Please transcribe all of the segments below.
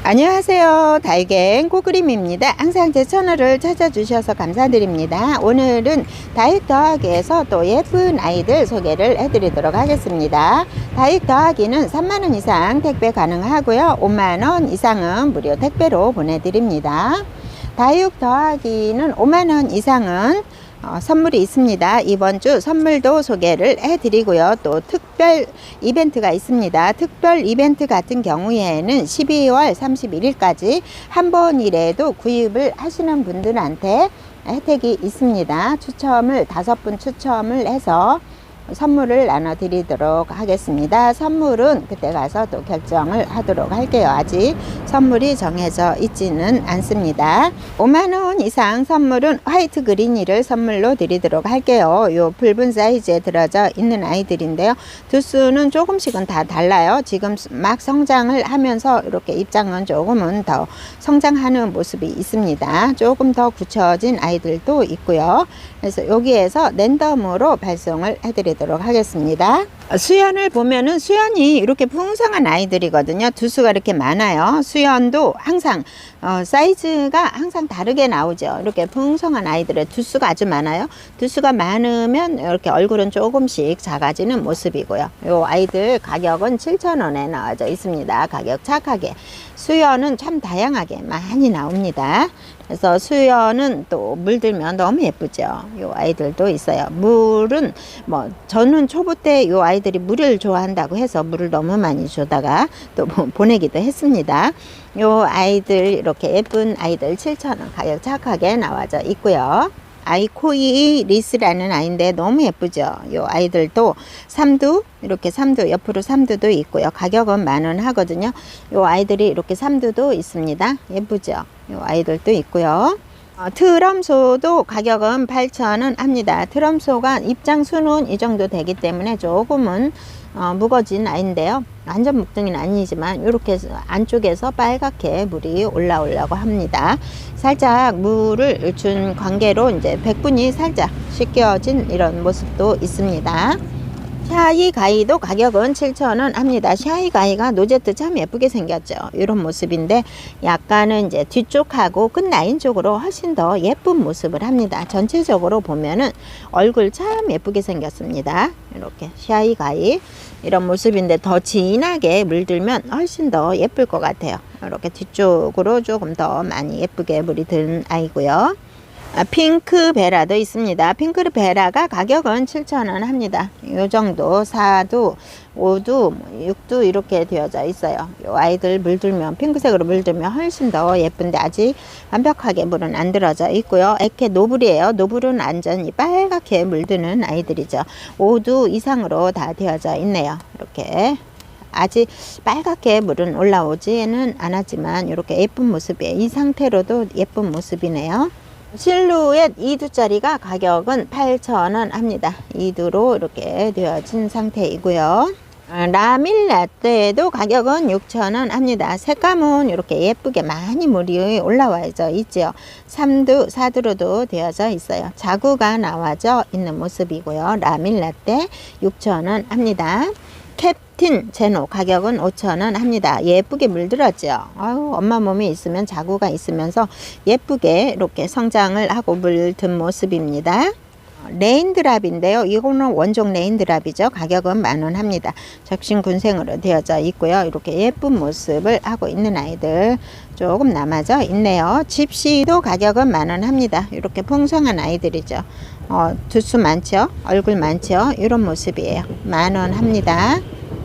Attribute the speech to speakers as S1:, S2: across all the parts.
S1: 안녕하세요. 달갱 꼬그림입니다. 항상 제 채널을 찾아주셔서 감사드립니다. 오늘은 다육 더하기에서 또 예쁜 아이들 소개를 해드리도록 하겠습니다. 다육 더하기는 3만원 이상 택배 가능하고요. 5만원 이상은 무료 택배로 보내드립니다. 다육 더하기는 5만원 이상은 선물이 있습니다. 이번 주 선물도 소개를 해드리고요. 또 특별 이벤트가 있습니다. 특별 이벤트 같은 경우에는 12월 31일까지 한 번이라도 구입을 하시는 분들한테 혜택이 있습니다. 추첨을 5분 추첨을 해서 선물을 나눠 드리도록 하겠습니다. 선물은 그때 가서 또 결정을 하도록 할게요. 아직 선물이 정해져 있지는 않습니다. 5만원 이상 선물은 화이트 그린이를 선물로 드리도록 할게요. 요 붉은 사이즈에 들어져 있는 아이들인데요. 두수는 조금씩은 다 달라요. 지금 막 성장을 하면서 이렇게 입장은 조금은 더 성장하는 모습이 있습니다. 조금 더 굳혀진 아이들도 있고요. 그래서 여기에서 랜덤으로 발송을 해드리도록 하겠습니다. 수연을 보면은 수연이 이렇게 풍성한 아이들이거든요. 두수가 이렇게 많아요. 수연도 항상 사이즈가 항상 다르게 나오죠. 이렇게 풍성한 아이들의 두수가 아주 많아요. 두수가 많으면 이렇게 얼굴은 조금씩 작아지는 모습이고요. 이 아이들 가격은 7,000원에 나와져 있습니다. 가격 착하게. 수연은 참 다양하게 많이 나옵니다. 그래서 수연은 또 물들면 너무 예쁘죠. 요 아이들도 있어요. 물은 뭐 저는 초보 때 요 아이들이 물을 좋아한다고 해서 물을 너무 많이 주다가 또 보내기도 했습니다. 요 아이들 이렇게 예쁜 아이들 7,000원 가격 착하게 나와져 있고요. 아이코이 리스라는 아이인데 너무 예쁘죠. 요 아이들도 삼두 이렇게 삼두 옆으로 삼두도 있고요. 가격은 10,000원 하거든요. 요 아이들이 이렇게 삼두도 있습니다. 예쁘죠. 요 아이들도 있고요. 트럼소도 가격은 8,000원 합니다. 트럼소가 입장 수는 이 정도 되기 때문에 조금은 묵어진 아이인데요. 완전 묵둥이는 아니지만 이렇게 안쪽에서 빨갛게 물이 올라오려고 합니다. 살짝 물을 준 관계로 이제 백분이 살짝 씻겨진 이런 모습도 있습니다. 샤이 가이도 가격은 7,000원 합니다. 샤이 가이가 노제트 참 예쁘게 생겼죠. 이런 모습인데 약간은 이제 뒤쪽하고 끝라인 쪽으로 훨씬 더 예쁜 모습을 합니다. 전체적으로 보면은 얼굴 참 예쁘게 생겼습니다. 이렇게 샤이 가이 이런 모습인데 더 진하게 물들면 훨씬 더 예쁠 것 같아요. 이렇게 뒤쪽으로 조금 더 많이 예쁘게 물이 든 아이고요. 핑크 베라도 있습니다. 핑크 베라가 가격은 7,000원 합니다. 요 정도 4두, 5두, 6두 이렇게 되어져 있어요. 요 아이들 물들면 핑크색으로 물들면 훨씬 더 예쁜데 아직 완벽하게 물은 안 들어져 있고요. 이렇게 노블이에요. 노블은 완전히 빨갛게 물드는 아이들이죠. 5두 이상으로 다 되어져 있네요. 이렇게 아직 빨갛게 물은 올라오지는 않았지만 이렇게 예쁜 모습이에요. 이 상태로도 예쁜 모습이네요. 실루엣 2두짜리가 가격은 8,000원 합니다. 2두로 이렇게 되어진 상태이고요. 라밀라떼도 가격은 6,000원 합니다. 색감은 이렇게 예쁘게 많이 물이 올라와져 있죠. 3두, 4두로도 되어져 있어요. 자구가 나와져 있는 모습이고요. 라밀라떼 6,000원 합니다. 캡틴 제노 가격은 5,000원 합니다. 예쁘게 물들었죠. 아유, 엄마 몸에 있으면 자구가 있으면서 예쁘게 이렇게 성장을 하고 물든 모습입니다. 레인드랍인데요. 이거는 원종 레인드랍이죠. 가격은 10,000원 합니다. 적신군생으로 되어져 있고요. 이렇게 예쁜 모습을 하고 있는 아이들 조금 남아져 있네요. 집시도 가격은 10,000원 합니다. 이렇게 풍성한 아이들이죠. 두수 많죠. 얼굴 많죠. 이런 모습이에요. 10,000원 합니다.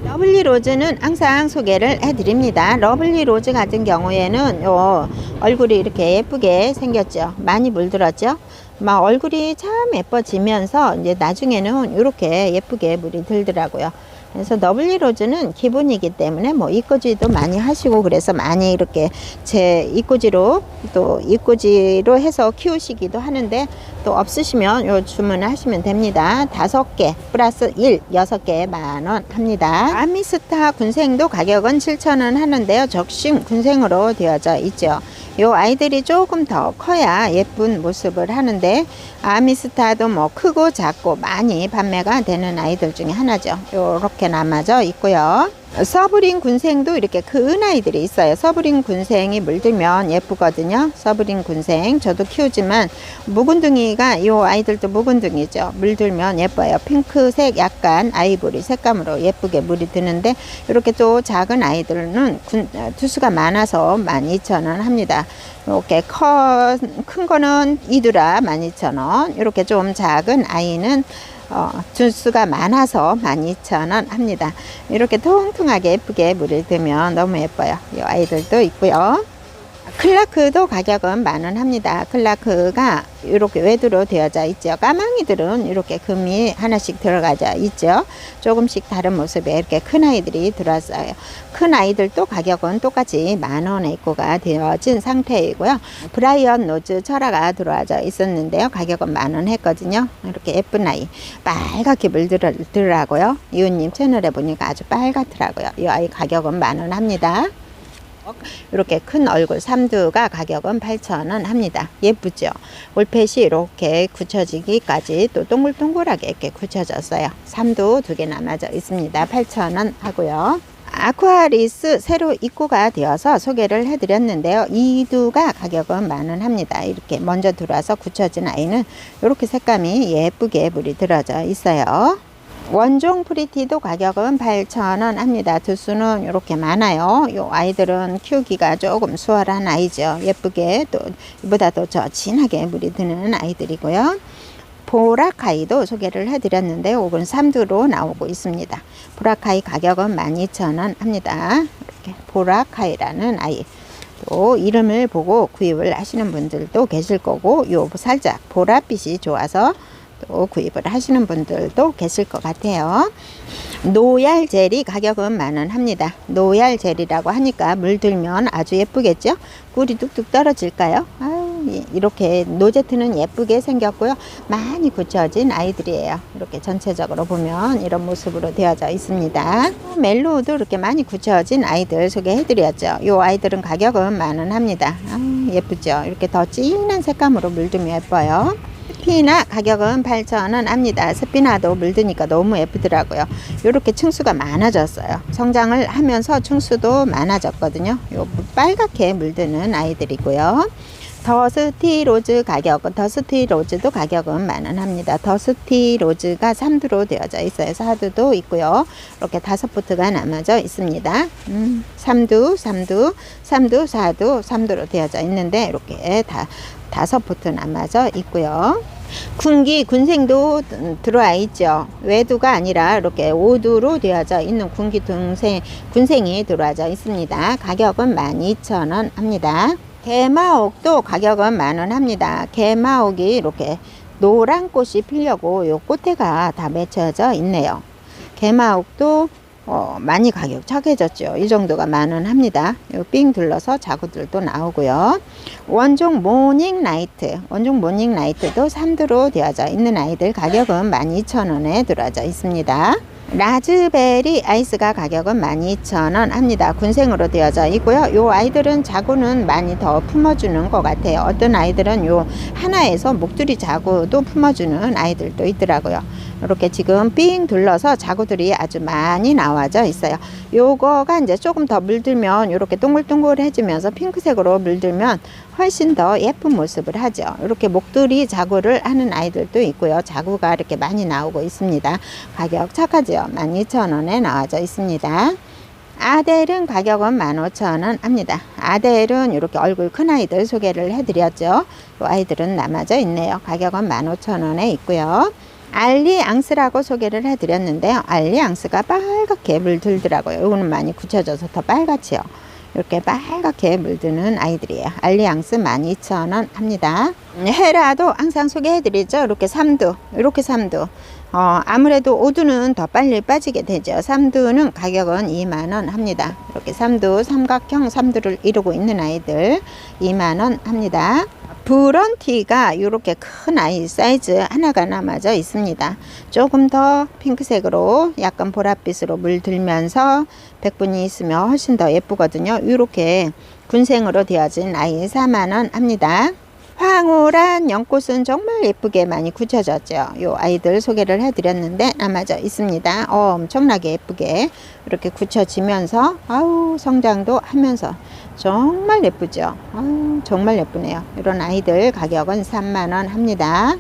S1: 러블리 로즈는 항상 소개를 해드립니다. 러블리 로즈 같은 경우에는 얼굴이 이렇게 예쁘게 생겼죠. 많이 물들었죠. 막 얼굴이 참 예뻐지면서 이제 나중에는 이렇게 예쁘게 물이 들더라고요. 그래서 러블리 로즈는 기본이기 때문에 뭐 이꼬지도 많이 하시고 그래서 많이 이렇게 제 이꼬지로 또 이꼬지로 해서 키우시기도 하는데 또 없으시면 요 주문하시면 됩니다. 5개 플러스 1 6개 10,000원 합니다. 아미스타 군생도 가격은 7,000원 하는데요. 적심 군생으로 되어져 있죠. 요 아이들이 조금 더 커야 예쁜 모습을 하는데 아미스타도 뭐 크고 작고 많이 판매가 되는 아이들 중에 하나죠. 요렇게 남아져 있고요. 서브린 군생도 이렇게 큰 아이들이 있어요. 서브린 군생이 물들면 예쁘거든요. 서브린 군생 저도 키우지만 묵은둥이가 이 아이들도 묵은둥이죠. 물들면 예뻐요. 핑크색 약간 아이보리 색감으로 예쁘게 물이 드는데 이렇게 또 작은 아이들은 두수가 많아서 12,000원 합니다. 이렇게 큰 거는 이두라 12,000원, 이렇게 좀 작은 아이는 두수가 많아서 12,000원 합니다. 이렇게 통통하게 예쁘게 물을 들면 너무 예뻐요. 이 아이들도 있고요. 클라크도 가격은 10,000원 합니다. 클라크가 이렇게 외두로 되어져 있죠. 까망이들은 이렇게 금이 하나씩 들어가져 있죠. 조금씩 다른 모습에 이렇게 큰 아이들이 들어왔어요. 큰 아이들도 가격은 똑같이 10,000원에 입고가 되어진 상태이고요. 브라이언 노즈 철화가 들어와져 있었는데요. 가격은 10,000원 했거든요. 이렇게 예쁜 아이 빨갛게 물들더라고요. 이웃님 채널에 보니까 아주 빨갛더라고요. 이 아이 가격은 10,000원 합니다. 이렇게 큰 얼굴 삼두가 가격은 8,000원 합니다. 예쁘죠? 볼펫이 이렇게 굳혀지기까지 또 동글동글하게 이렇게 굳혀졌어요. 삼두 2개 남아져 있습니다. 8,000원 하고요. 아쿠아리스 새로 입고가 되어서 소개를 해드렸는데요. 이두가 가격은 10,000원 합니다. 이렇게 먼저 들어와서 굳혀진 아이는 이렇게 색감이 예쁘게 물이 들어져 있어요. 원종 프리티도 가격은 8,000원 합니다. 두수는 이렇게 많아요. 이 아이들은 키우기가 조금 수월한 아이죠. 예쁘게 또 이보다 더 진하게 물이 드는 아이들이고요. 보라카이도 소개를 해드렸는데 오근 3두로 나오고 있습니다. 보라카이 가격은 12,000원 합니다. 이렇게 보라카이라는 아이. 또 이름을 보고 구입을 하시는 분들도 계실 거고, 요 살짝 보랏빛이 좋아서 또 구입을 하시는 분들도 계실 것 같아요. 노얄 젤이 가격은 10,000원 합니다. 노얄 젤이라고 하니까 물들면 아주 예쁘겠죠? 꿀이 뚝뚝 떨어질까요? 이렇게 노제트는 예쁘게 생겼고요. 많이 굳혀진 아이들이에요. 이렇게 전체적으로 보면 이런 모습으로 되어져 있습니다. 멜로우도 이렇게 많이 굳혀진 아이들 소개해드렸죠. 이 아이들은 가격은 10,000원 합니다. 예쁘죠? 이렇게 더 진한 색감으로 물들면 예뻐요. 스피나 가격은 8,000원 합니다. 스피나도 물드니까 너무 예쁘더라고요. 이렇게 층수가 많아졌어요. 성장을 하면서 층수도 많아졌거든요. 요 빨갛게 물드는 아이들이고요. 더스티 로즈 가격은, 더스티 로즈도 가격은 10,000원 합니다. 더스티 로즈가 3두로 되어져 있어요. 4두도 있고요. 이렇게 5포트가 남아져 있습니다. 3두, 3두, 3두, 4두, 3두로 되어져 있는데 이렇게 다 5포트 남아져 있고요. 군기 군생도 들어와 있죠. 외두가 아니라 이렇게 5두로 되어져 있는 군기 군생이 들어와져 있습니다. 가격은 12,000원 합니다. 개마옥도 가격은 10,000원 합니다. 개마옥이 이렇게 노란 꽃이 피려고 요 꽃대가 다 맺혀져 있네요. 개마옥도 많이 가격 착해졌죠. 이 정도가 10,000원 합니다. 삥 둘러서 자구들도 나오고요. 원종 모닝라이트, 원종 모닝라이트도 3두로 되어져 있는 아이들 가격은 12,000원에 들어져 있습니다. 라즈베리 아이스가 가격은 12,000원 합니다. 군생으로 되어져 있고요. 요 아이들은 자구는 많이 더 품어주는 것 같아요. 어떤 아이들은 요 하나에서 목도리 자구도 품어주는 아이들도 있더라고요. 이렇게 지금 삥 둘러서 자구들이 아주 많이 나와져 있어요. 요거가 이제 조금 더 물들면 이렇게 동글동글해지면서 핑크색으로 물들면 훨씬 더 예쁜 모습을 하죠. 이렇게 목도리 자구를 하는 아이들도 있고요. 자구가 이렇게 많이 나오고 있습니다. 가격 착하죠. 12,000원에 나와져 있습니다. 아델은 가격은 15,000원 합니다. 아델은 이렇게 얼굴 큰 아이들 소개를 해드렸죠. 이 아이들은 남아져 있네요. 가격은 15,000원에 있고요. 알리앙스라고 소개를 해드렸는데요. 알리앙스가 빨갛게 물들더라고요. 이거는 많이 굳혀져서 더 빨갛지요. 이렇게 빨갛게 물드는 아이들이에요. 알리앙스 12,000원 합니다. 헤라도 항상 소개해드리죠. 이렇게 3두, 이렇게 3두. 아무래도 5두는 더 빨리 빠지게 되죠. 3두는 가격은 20,000원 합니다. 이렇게 3두, 삼각형 3두를 이루고 있는 아이들 20,000원 합니다. 브런티가 이렇게 큰 아이 사이즈 하나가 남아져 있습니다. 조금 더 핑크색으로 약간 보랏빛으로 물들면서 백분이 있으면 훨씬 더 예쁘거든요. 이렇게 군생으로 되어진 아이 40,000원 합니다. 황홀한 연꽃은 정말 예쁘게 많이 굳혀졌죠. 요 아이들 소개를 해드렸는데 남아져 있습니다. 엄청나게 예쁘게 이렇게 굳혀지면서 아우 성장도 하면서 정말 예쁘죠. 아우 정말 예쁘네요. 이런 아이들 가격은 3만원 합니다.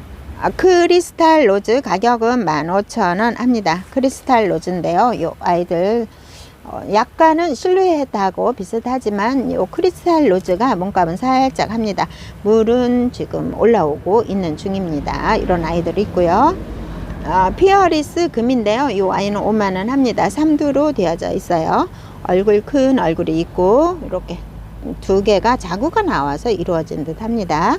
S1: 크리스탈 로즈 가격은 15,000원 합니다. 크리스탈 로즈인데요. 요 아이들 약간은 실루엣하고 비슷하지만 요 크리스탈 로즈가 몸값은 살짝 합니다. 물은 지금 올라오고 있는 중입니다. 이런 아이들이 있고요. 피어리스 금인데요. 요 아이는 5만원 합니다. 3두로 되어져 있어요. 얼굴 큰 얼굴이 있고 이렇게 두 개가 자구가 나와서 이루어진 듯 합니다.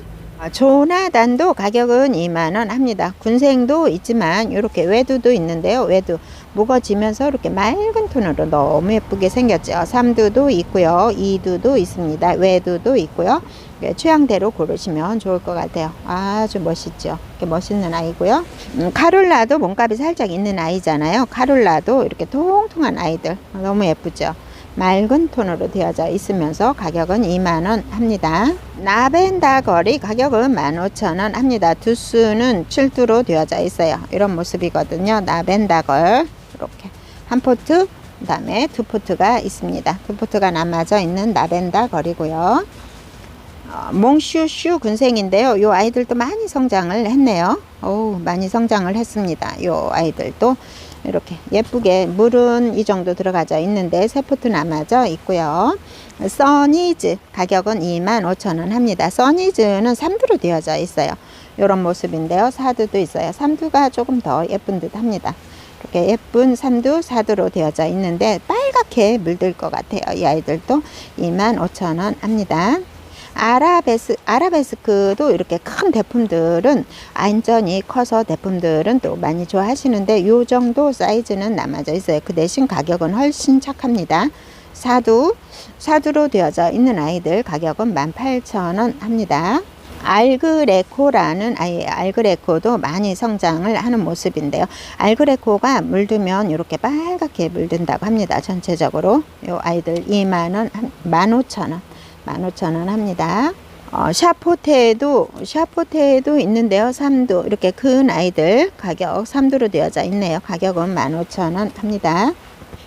S1: 조나단도 가격은 2만원 합니다. 군생도 있지만 이렇게 외두도 있는데요. 외두 묵어지면서 이렇게 맑은 톤으로 너무 예쁘게 생겼죠. 3두도 있고요. 2두도 있습니다. 외두도 있고요. 취향대로 고르시면 좋을 것 같아요. 아주 멋있죠. 이렇게 멋있는 아이고요. 카룰라도 몸값이 살짝 있는 아이잖아요. 카룰라도 이렇게 통통한 아이들 너무 예쁘죠. 맑은 톤으로 되어져 있으면서 가격은 2만원 합니다. 라벤더 걸이 가격은 15,000원 합니다. 두수는 7두로 되어져 있어요. 이런 모습이거든요. 라벤더 걸 이렇게 한 포트, 그 다음에 두 포트가 있습니다. 두 포트가 남아져 있는 라벤더 걸이고요. 몽슈슈 군생인데요. 요 아이들도 많이 성장을 했네요. 많이 성장을 했습니다. 요 아이들도 이렇게 예쁘게 물은 이 정도 들어가져 있는데 세 포트 남아져 있고요. 써니즈 가격은 25,000원 합니다. 써니즈는 3두로 되어져 있어요. 이런 모습인데요. 4두도 있어요. 3두가 조금 더 예쁜 듯 합니다. 이렇게 예쁜 3두, 4두로 되어져 있는데 빨갛게 물들 것 같아요. 이 아이들도 25,000원 합니다. 아라베스크도 이렇게 큰 대품들은 안전이 커서 대품들은 또 많이 좋아하시는데 요 정도 사이즈는 남아져 있어요. 그 대신 가격은 훨씬 착합니다. 사두로 되어져 있는 아이들 가격은 18,000원 합니다. 알그레코라는 아이, 알그레코도 많이 성장을 하는 모습인데요. 알그레코가 물들면 이렇게 빨갛게 물든다고 합니다. 전체적으로 요 아이들 2만원, 15,000원 15,000원 합니다. 샤포테도 있는데요. 3두 이렇게 큰 아이들 가격 3두로 되어져 있네요. 가격은 15,000원 합니다.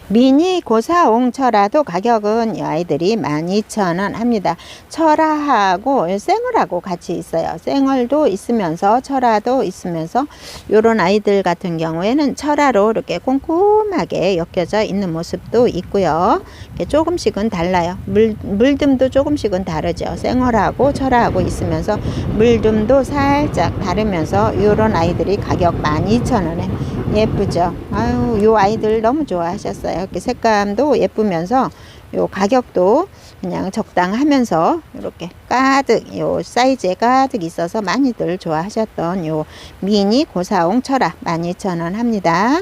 S1: 미니 고사옹 철화도 가격은 이 아이들이 12,000원 합니다. 철화하고 생얼하고 같이 있어요. 생얼도 있으면서 철화도 있으면서 요런 아이들 같은 경우에는 철화로 이렇게 꼼꼼하게 엮여져 있는 모습도 있고요. 조금씩은 달라요. 물듬도 조금씩은 다르죠. 생얼하고 철화하고 있으면서 물듬도 살짝 다르면서 요런 아이들이 가격 12,000원에 예쁘죠. 아유, 요 아이들 너무 좋아하셨어요. 이렇게 색감도 예쁘면서 요 가격도 그냥 적당하면서 이렇게 가득 요 사이즈에 가득 있어서 많이들 좋아하셨던 요 미니 고사옹 철화 12,000원 합니다.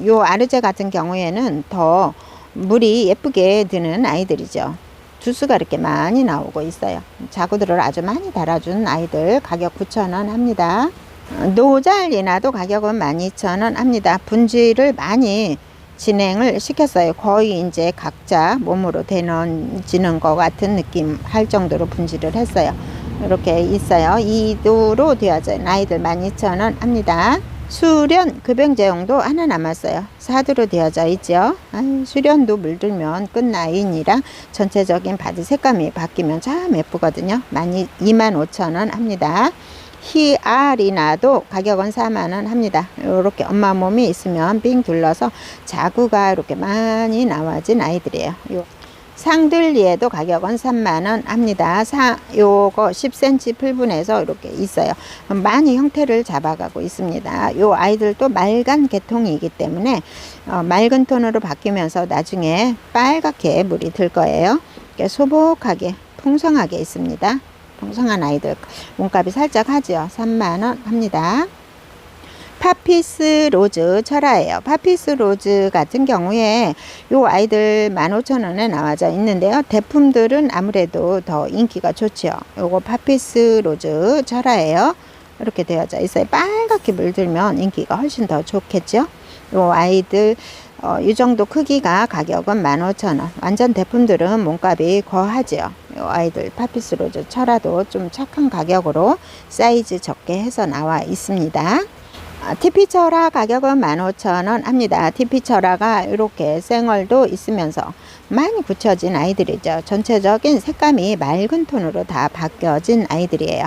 S1: 요 아르제 같은 경우에는 더 물이 예쁘게 드는 아이들이죠. 두수가 이렇게 많이 나오고 있어요. 자구들을 아주 많이 달아준 아이들 가격 9,000원 합니다. 노잘리나도 가격은 12,000원 합니다. 분질을 많이 진행을 시켰어요. 거의 이제 각자 몸으로 되는지는 것 같은 느낌 할 정도로 분질을 했어요. 이렇게 있어요. 2두로 되어져 있는 아이들 12,000원 합니다. 수련 급영제용도 하나 남았어요. 4두로 되어져 있죠. 수련도 물들면 끝나인이랑 전체적인 바지 색감이 바뀌면 참 예쁘거든요. 25,000원 합니다. 히아리나도 가격은 4만원 합니다. 이렇게 엄마 몸이 있으면 빙 둘러서 자구가 이렇게 많이 나와진 아이들이에요. 상들리에도 가격은 3만원 합니다. 요거 10cm 풀분해서 이렇게 있어요. 많이 형태를 잡아가고 있습니다. 요 아이들도 맑은 계통이기 때문에 맑은 톤으로 바뀌면서 나중에 빨갛게 물이 들 거예요. 이렇게 소복하게 풍성하게 있습니다. 풍성한 아이들 몸값이 살짝 하죠. 3만원 합니다. 파피스 로즈 철화예요. 파피스 로즈 같은 경우에 요 아이들 15,000원에 나와져 있는데요. 대품들은 아무래도 더 인기가 좋죠. 요거 파피스 로즈 철화예요. 이렇게 되어져 있어요. 빨갛게 물들면 인기가 훨씬 더 좋겠죠. 요 아이들 이 정도 크기가 가격은 15,000원. 완전 대품들은 몸값이 거하죠. 요 아이들 파피스 로즈 철화도 좀 착한 가격으로 사이즈 적게 해서 나와 있습니다. TP 철화 가격은 15,000원 합니다. TP 철화가 이렇게 생얼도 있으면서 많이 굳혀진 아이들이죠. 전체적인 색감이 맑은 톤으로 다 바뀌어진 아이들이에요.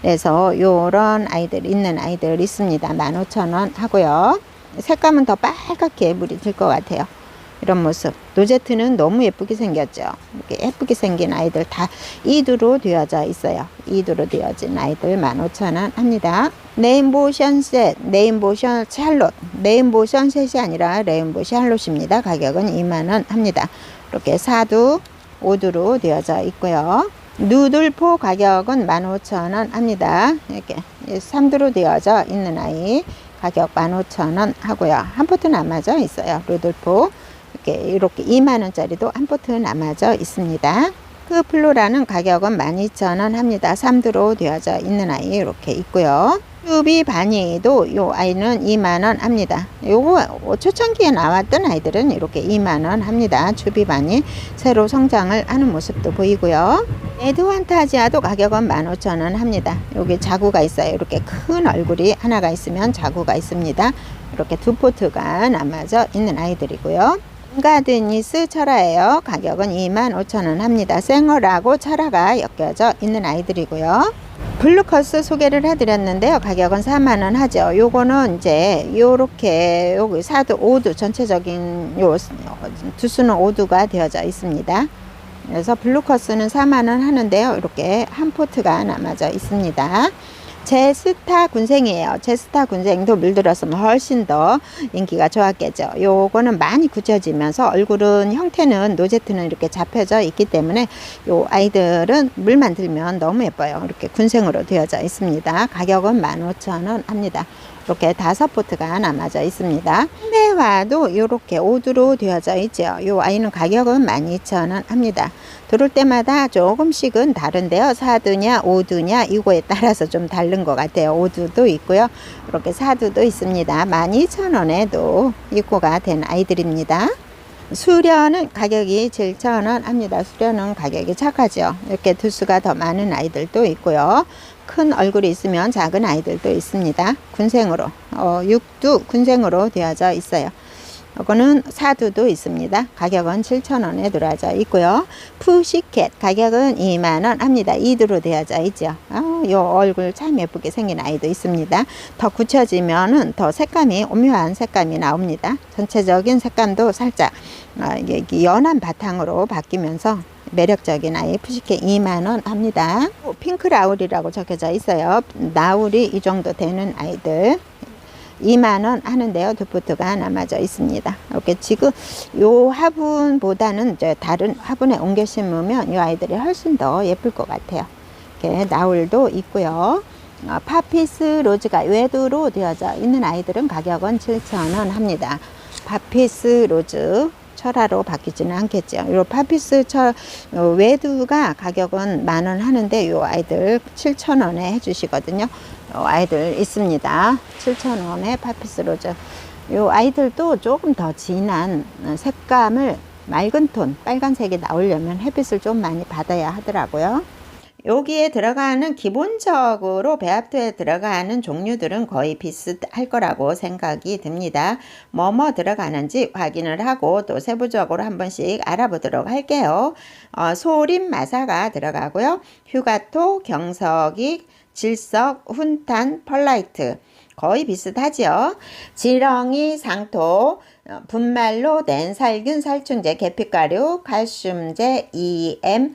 S1: 그래서 요런 아이들 있는 아이들 있습니다. 15,000원 하고요. 색감은 더 빨갛게 물이 들 것 같아요. 이런 모습. 노제트는 너무 예쁘게 생겼죠. 이렇게 예쁘게 생긴 아이들 다 이두로 되어져 있어요. 이두로 되어진 아이들 15,000원 합니다. 레인보우 션셋, 레인보우 샬롯, 레인보우 션셋이 아니라 레인보우 샬롯입니다. 가격은 20,000원 합니다. 이렇게 4두, 5두로 되어져 있고요. 누들포 가격은 15,000원 합니다. 이렇게 3두로 되어져 있는 아이 가격 15,000원 하고요. 한 포트 남아져 있어요. 누들포 이렇게 20,000원짜리도 한 포트 남아져 있습니다. 그 플로라는 가격은 12,000원 합니다. 3두로 되어져 있는 아이 이렇게 있고요. 큐비 바니도 요 아이는 20,000원 합니다. 요거 초창기에 나왔던 아이들은 이렇게 20,000원 합니다. 큐비 바니 새로 성장을 하는 모습도 보이고요. 레드 환타지아도 가격은 15,000원 합니다. 여기 자구가 있어요. 이렇게 큰 얼굴이 하나가 있으면 자구가 있습니다. 이렇게 두 포트가 남아져 있는 아이들이고요. 가드니스 철화예요. 가격은 25,000원 합니다. 생얼하고 철화가 엮여져 있는 아이들이고요. 블루커스 소개를 해드렸는데요. 가격은 40,000원 하죠. 요거는 이제 요렇게 여기 4두 5두 전체적인 요 두수는 5두가 되어져 있습니다. 그래서 블루커스는 40,000원 하는데요. 이렇게 한 포트가 남아져 있습니다. 제스타 군생이에요. 제스타 군생도 물들었으면 훨씬 더 인기가 좋았겠죠. 요거는 많이 굳혀지면서 얼굴은 형태는 노제트는 이렇게 잡혀져 있기 때문에 요 아이들은 물만 들면 너무 예뻐요. 이렇게 군생으로 되어져 있습니다. 가격은 15,000원 합니다. 이렇게 5포트가 남아져 있습니다. 홍대화도 이렇게 5두로 되어져 있죠. 요 아이는 가격은 12,000원 합니다. 들을 때마다 조금씩은 다른데요. 4두냐 5두냐 이거에 따라서 좀 다른 것 같아요. 5두도 있고요. 이렇게 4두도 있습니다. 12,000원에도 입고가 된 아이들입니다. 수련은 가격이 7,000원 합니다. 수련은 가격이 착하죠. 이렇게 두수가 더 많은 아이들도 있고요. 큰 얼굴이 있으면 작은 아이들도 있습니다. 군생으로 6두 군생으로 되어져 있어요. 이거는 4두도 있습니다. 가격은 7,000원에 들어져 있고요. 푸시캣 가격은 20,000원 합니다. 2두로 되어져 있죠. 요 얼굴 참 예쁘게 생긴 아이도 있습니다. 더 굳혀지면은 더 색감이 오묘한 색감이 나옵니다. 전체적인 색감도 살짝 연한 바탕으로 바뀌면서 매력적인 아이 푸시캣 20,000원 합니다. 핑크 라울이라고 적혀져 있어요. 나울이 이 정도 되는 아이들 20,000원 하는데요. 두 포트가 남아져 있습니다. 이렇게 지금 요 화분보다는 이제 다른 화분에 옮겨 심으면 이 아이들이 훨씬 더 예쁠 것 같아요. 이렇게 나울도 있고요. 파피스 로즈가 외두로 되어져 있는 아이들은 가격은 7,000원 합니다. 파피스 로즈 철화로 바뀌지는 않겠죠. 요 파피스 외두가 가격은 10,000원 하는데 요 아이들 7,000원에 해주시거든요. 요 아이들 있습니다. 7,000원에 파피스 로즈. 요 아이들도 조금 더 진한 색감을 맑은 톤 빨간색이 나오려면 햇빛을 좀 많이 받아야 하더라고요. 여기에 들어가는 기본적으로 배합토에 들어가는 종류들은 거의 비슷할 거라고 생각이 듭니다. 뭐뭐 들어가는지 확인을 하고 또 세부적으로 한 번씩 알아보도록 할게요. 소림 마사가 들어가고요. 휴가토, 경석이, 질석, 훈탄, 펄라이트 거의 비슷하죠. 지렁이, 상토, 분말로 낸 살균, 살충제, 계피가루, 칼슘제, EM,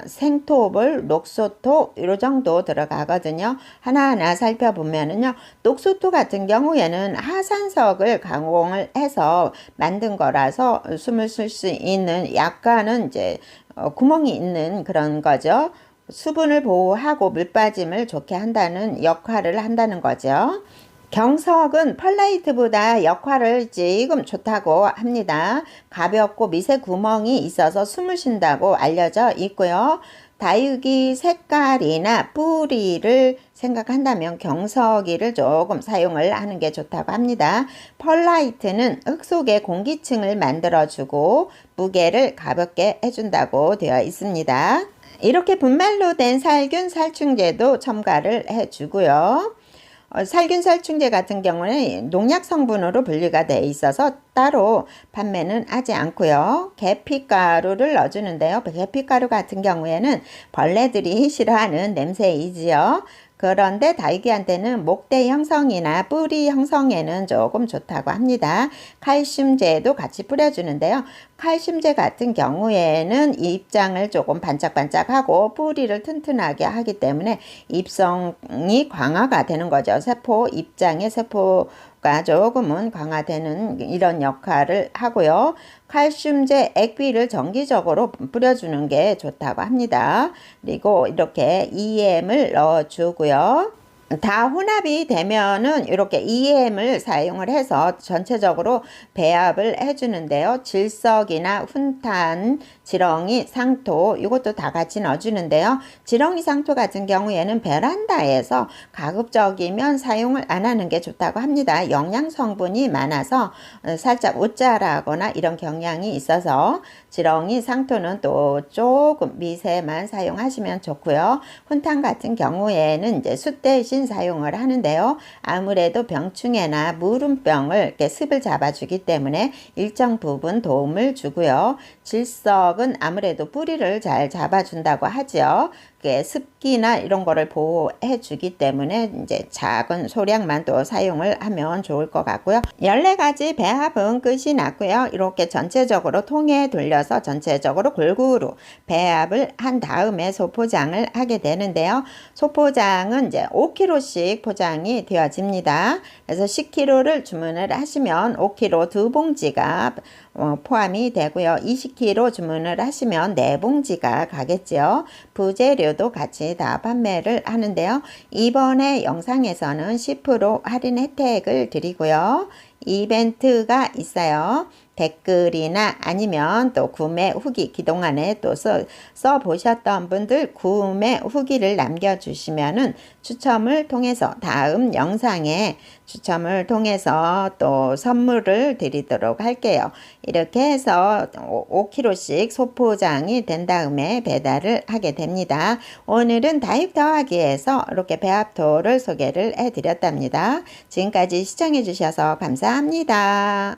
S1: 생토볼, 녹소토 이 정도 들어가거든요. 하나하나 살펴보면은요. 녹소토 같은 경우에는 하산석을 가공을 해서 만든 거라서 숨을 쉴 수 있는 약간은 이제 구멍이 있는 그런 거죠. 수분을 보호하고 물빠짐을 좋게 한다는 역할을 한다는 거죠. 경석은 펄라이트보다 역할을 조금 좋다고 합니다. 가볍고 미세 구멍이 있어서 숨을 쉰다고 알려져 있고요. 다육이 색깔이나 뿌리를 생각한다면 경석이를 조금 사용을 하는 게 좋다고 합니다. 펄라이트는 흙 속에 공기층을 만들어주고 무게를 가볍게 해준다고 되어 있습니다. 이렇게 분말로 된 살균 살충제도 첨가를 해주고요. 살균 살충제 같은 경우는 농약 성분으로 분리가 돼 있어서 따로 판매는 하지 않고요. 계피가루를 넣어주는데요. 계피가루 같은 경우에는 벌레들이 싫어하는 냄새이지요. 그런데 다육이한테는 목대 형성이나 뿌리 형성에는 조금 좋다고 합니다. 칼슘제도 같이 뿌려주는데요. 칼슘제 같은 경우에는 잎장을 조금 반짝반짝하고 뿌리를 튼튼하게 하기 때문에 잎성이 강화가 되는 거죠. 세포, 잎장의 세포가 조금은 강화되는 이런 역할을 하고요. 칼슘제 액비를 정기적으로 뿌려주는 게 좋다고 합니다. 그리고 이렇게 EM을 넣어주고요. 다 혼합이 되면은 이렇게 EM을 사용을 해서 전체적으로 배합을 해주는데요. 질석이나 훈탄, 지렁이, 상토 이것도 다 같이 넣어주는데요. 지렁이, 상토 같은 경우에는 베란다에서 가급적이면 사용을 안 하는 게 좋다고 합니다. 영양 성분이 많아서 살짝 웃자라거나 이런 경향이 있어서 지렁이, 상토는 또 조금 미세만 사용하시면 좋고요. 훈탄 같은 경우에는 이제 숯 대신 사용을 하는데요. 아무래도 병충해나 무름병을 이렇게 습을 잡아주기 때문에 일정 부분 도움을 주고요. 질석은 아무래도 뿌리를 잘 잡아준다고 하죠. 습기나 이런 거를 보호해 주기 때문에 이제 작은 소량만 또 사용을 하면 좋을 것 같고요. 14가지 배합은 끝이 났고요. 이렇게 전체적으로 통에 돌려서 전체적으로 골고루 배합을 한 다음에 소포장을 하게 되는데요. 소포장은 이제 5kg씩 포장이 되어집니다. 그래서 10kg를 주문을 하시면 5kg 2봉지가 포함이 되고요. 20kg 주문을 하시면 4봉지가 가겠죠. 부재료도 같이 다 판매를 하는데요. 이번에 영상에서는 10% 할인 혜택을 드리고요. 이벤트가 있어요. 댓글이나 아니면 또 구매 후기, 그동안에 또 써보셨던 분들 구매 후기를 남겨주시면은 추첨을 통해서 다음 영상에 추첨을 통해서 또 선물을 드리도록 할게요. 이렇게 해서 5kg씩 소포장이 된 다음에 배달을 하게 됩니다. 오늘은 다육 더하기에서 이렇게 배합토를 소개를 해드렸답니다. 지금까지 시청해 주셔서 감사합니다.